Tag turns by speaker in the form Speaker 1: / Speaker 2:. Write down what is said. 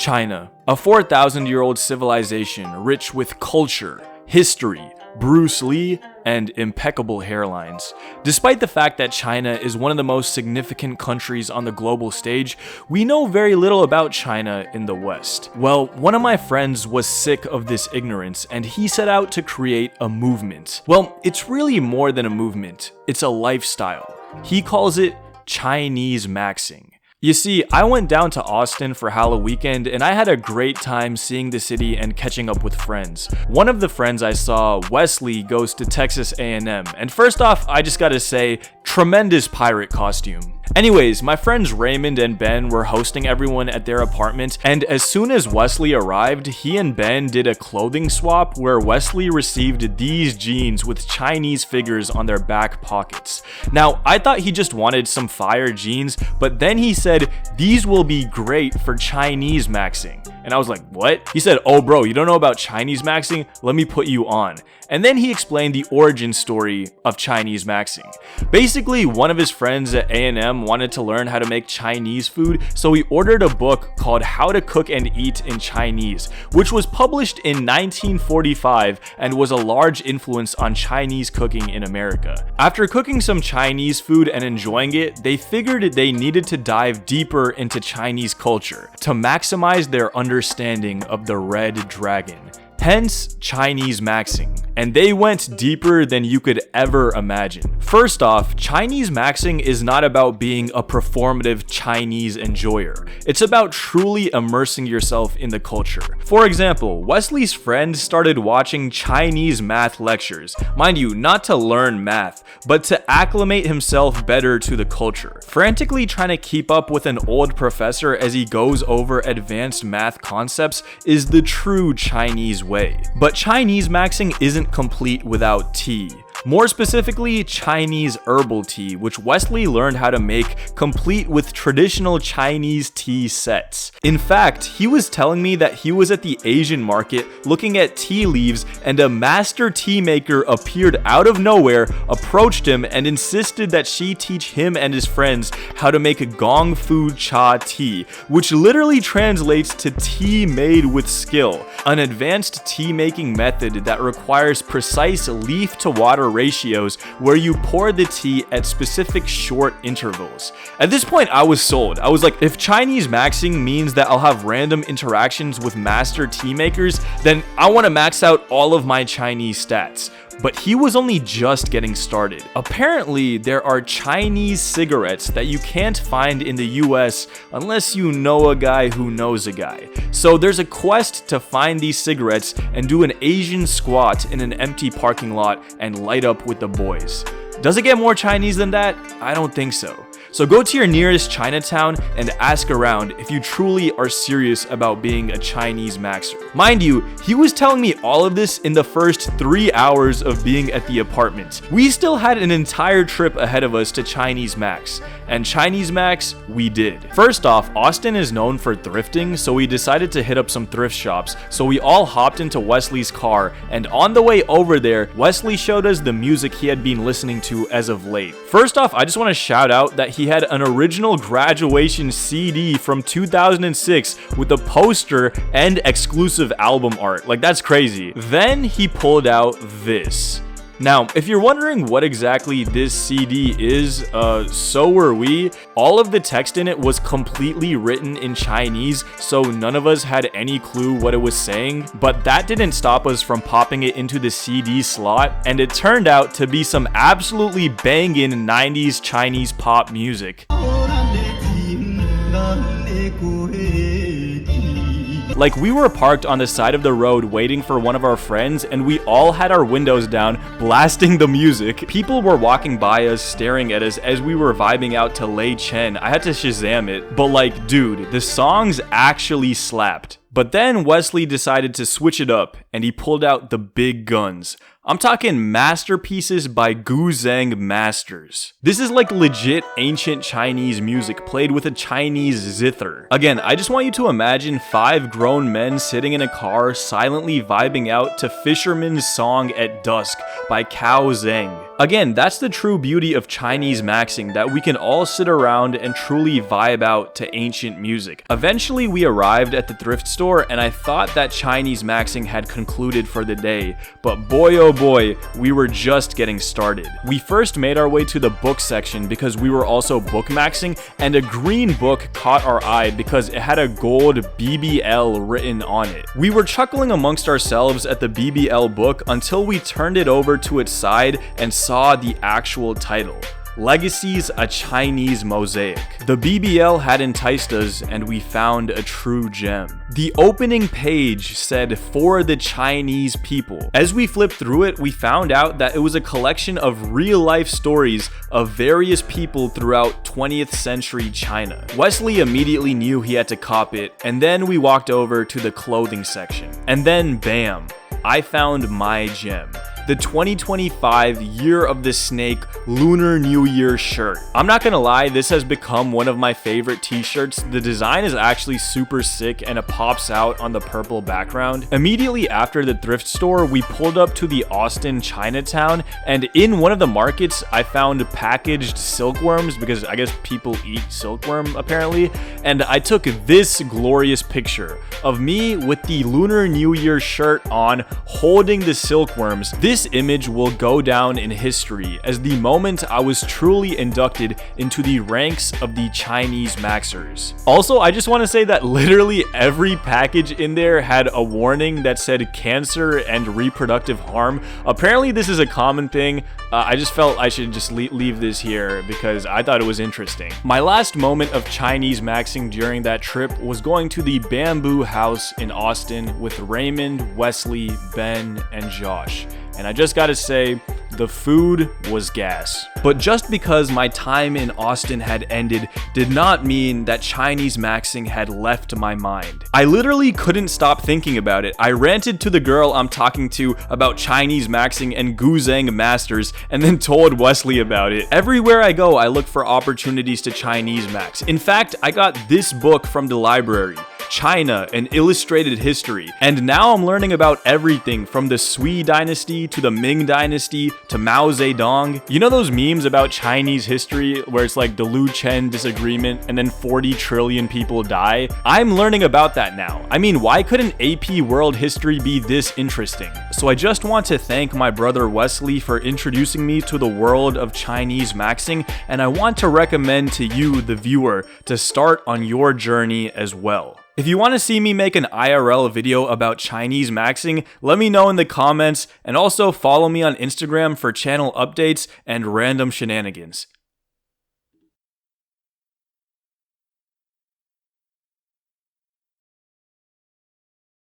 Speaker 1: China, a 4,000-year-old civilization rich with culture, history, Bruce Lee, and impeccable hairlines. Despite the fact that China is one of the most significant countries on the global stage, we know very little about China in the West. Well, one of my friends was sick of this ignorance, and he set out to create a movement. Well, it's really more than a movement, it's a lifestyle. He calls it Chinesemaxxing. You see, I went down to Austin for Halloween weekend and I had a great time seeing the city and catching up with friends. One of the friends I saw, Wesley, goes to Texas A&M, and first off, I just gotta say, tremendous pirate costume. Anyways, my friends Raymond and Ben were hosting everyone at their apartment, and as soon as Wesley arrived, he and Ben did a clothing swap where Wesley received these jeans with Chinese figures on their back pockets. Now, I thought he just wanted some fire jeans, but then he said, "These will be great for Chinesemaxxing." And I was like, what? He said, "Oh bro, you don't know about Chinesemaxxing? Let me put you on." And then he explained the origin story of Chinesemaxxing. Basically, one of his friends at A&M wanted to learn how to make Chinese food, so he ordered a book called How to Cook and Eat in Chinese, which was published in 1945 and was a large influence on Chinese cooking in America. After cooking some Chinese food and enjoying it, they figured they needed to dive deeper into Chinese culture to maximize their understanding of the Red Dragon. Hence, Chinesemaxxing. And they went deeper than you could ever imagine. First off, Chinesemaxxing is not about being a performative Chinese enjoyer. It's about truly immersing yourself in the culture. For example, Wesley's friend started watching Chinese math lectures. Mind you, not to learn math, but to acclimate himself better to the culture. Frantically trying to keep up with an old professor as he goes over advanced math concepts is the true Chinese way. But Chinesemaxxing isn't complete without tea. More specifically, Chinese herbal tea, which Wesley learned how to make complete with traditional Chinese tea sets. In fact, he was telling me that he was at the Asian market looking at tea leaves and a master tea maker appeared out of nowhere, approached him, and insisted that she teach him and his friends how to make gong fu cha tea, which literally translates to tea made with skill, an advanced tea making method that requires precise leaf to water ratios where you pour the tea at specific short intervals. At this point, I was sold. I was like, if Chinesemaxxing means that I'll have random interactions with master tea makers, then I want to max out all of my Chinese stats. But he was only just getting started. Apparently, there are Chinese cigarettes that you can't find in the US unless you know a guy who knows a guy. So there's a quest to find these cigarettes and do an Asian squat in an empty parking lot and light up with the boys. Does it get more Chinese than that? I don't think so. So go to your nearest Chinatown and ask around if you truly are serious about being a Chinese maxer. Mind you, he was telling me all of this in the first 3 hours of being at the apartment. We still had an entire trip ahead of us to Chinesemaxx, and Chinesemaxx we did. First off, Austin is known for thrifting, so we decided to hit up some thrift shops, so we all hopped into Wesley's car, and on the way over there, Wesley showed us the music he had been listening to as of late. First off, I just want to shout out that he had an original graduation CD from 2006 with a poster and exclusive album art. Like, that's crazy. Then he pulled out this. Now, if you're wondering what exactly this CD is, so were we. All of the text in it was completely written in Chinese, so none of us had any clue what it was saying, but that didn't stop us from popping it into the CD slot, and it turned out to be some absolutely banging 90s Chinese pop music. Like, we were parked on the side of the road waiting for one of our friends, and we all had our windows down, blasting the music. People were walking by us, staring at us as we were vibing out to Lei Chen. I had to Shazam it, but like, dude, the songs actually slapped. But then Wesley decided to switch it up, and he pulled out the big guns. I'm talking masterpieces by Gu Zhang Masters. This is like legit ancient Chinese music played with a Chinese zither. Again, I just want you to imagine 5 grown men sitting in a car silently vibing out to Fisherman's Song at Dusk by Cao Zhang. Again, that's the true beauty of Chinesemaxxing, that we can all sit around and truly vibe out to ancient music. Eventually, we arrived at the thrift store, and I thought that Chinesemaxxing had concluded for the day, but boy oh boy, we were just getting started. We first made our way to the book section because we were also bookmaxing, and a green book caught our eye because it had a gold BBL written on it. We were chuckling amongst ourselves at the BBL book until we turned it over to its side and saw the actual title. Legacies, a Chinese Mosaic. The BBL had enticed us, and we found a true gem. The opening page said, "For the Chinese people." As we flipped through it, we found out that it was a collection of real-life stories of various people throughout 20th century China. Wesley immediately knew he had to cop it, and then we walked over to the clothing section. And then, bam, I found my gem. The 2025 Year of the Snake Lunar New Year shirt. I'm not gonna lie, this has become one of my favorite t-shirts. The design is actually super sick and it pops out on the purple background. Immediately after the thrift store, we pulled up to the Austin Chinatown, and in one of the markets, I found packaged silkworms because I guess people eat silkworm apparently, and I took this glorious picture of me with the Lunar New Year shirt on, holding the silkworms. This image will go down in history as the moment I was truly inducted into the ranks of the Chinesemaxxers. Also, I just want to say that literally every package in there had a warning that said cancer and reproductive harm. Apparently this is a common thing. I just felt I should just leave this here because I thought it was interesting. My last moment of Chinesemaxxing during that trip was going to the Bamboo House in Austin with Raymond, Wesley, Ben, and Josh. And I just gotta say, the food was gas. But just because my time in Austin had ended did not mean that Chinesemaxxing had left my mind. I literally couldn't stop thinking about it. I ranted to the girl I'm talking to about Chinesemaxxing and Guzheng Masters, and then told Wesley about it. Everywhere I go, I look for opportunities to Chinesemaxx. In fact, I got this book from the library, China, an Illustrated History. And now I'm learning about everything from the Sui Dynasty to the Ming Dynasty to Mao Zedong. You know those memes about Chinese history where it's like the Lu Chen disagreement and then 40 trillion people die? I'm learning about that now. I mean, why couldn't AP World History be this interesting? So I just want to thank my brother Wesley for introducing me to the world of Chinesemaxxing, and I want to recommend to you, the viewer, to start on your journey as well. If you want to see me make an IRL video about Chinesemaxxing, let me know in the comments, and also follow me on Instagram for channel updates and random shenanigans.